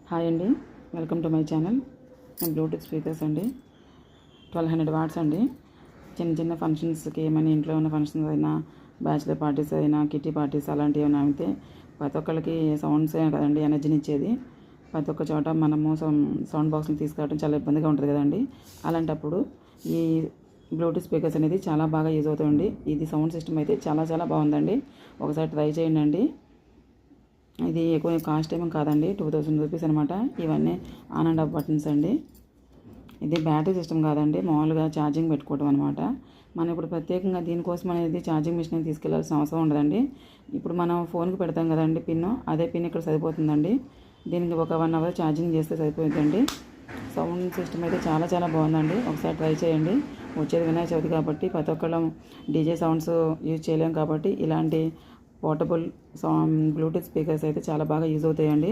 Hi అండి, welcome to my channel. Bluetooth speakers అండి, 1200 watts అండి. చిన్న చిన్న ఫంక్షన్స్కి, మన ఇంట్లో ఉన్న ఫంక్షన్స్ అయినా, బ్యాచిలర్ పార్టీస్ అయినా, కిట్టి పార్టీస్ అలాంటివి ఏమైనా అయితే ప్రతి ఒక్కరికి సౌండ్సే కదండి ఎనర్జీని ఇచ్చేది. ప్రతి ఒక్క చోట మనము సౌండ్ బాక్స్ని తీసుకురావడం చాలా ఇబ్బందిగా ఉంటుంది కదండి. అలాంటప్పుడు ఈ బ్లూటూత్ స్పీకర్స్ అనేది చాలా బాగా యూజ్ అవుతాయండి. ఇది సౌండ్ సిస్టమ్ అయితే చాలా చాలా బాగుందండి. ఒకసారి ట్రై చేయండి. ఇది ఎక్కువ కాస్ట్ ఏమో కాదండి, 2000 రూపీస్ అనమాట. ఇవన్నీ ఆన్ అండ్ ఆఫ్ బటన్స్ అండి. ఇది బ్యాటరీ సిస్టమ్ కాదండి, మామూలుగా ఛార్జింగ్ పెట్టుకోవడం అనమాట. మనం ఇప్పుడు ప్రత్యేకంగా దీనికోసం అనేది ఛార్జింగ్ మిషన్ తీసుకెళ్లాల్సిన అవసరం ఉండదండి. ఇప్పుడు మనం ఫోన్కి పెడతాం కదండి పిన్, అదే పిన్ ఇక్కడ సరిపోతుందండి. దీనికి ఒక 1 అవర్ ఛార్జింగ్ చేస్తే సరిపోతుందండి. సౌండ్ సిస్టమ్ అయితే చాలా చాలా బాగుందండి. ఒకసారి ట్రై చేయండి. వచ్చేది వినాయక చవితి కాబట్టి ప్రతి ఒక్కళ్ళం డీజే సౌండ్స్ యూజ్ చేయలేం కాబట్టి ఇలాంటి పోర్టబుల్ బ్లూటూత్ స్పీకర్స్ అయితే చాలా బాగా యూజ్ అవుతాయండి.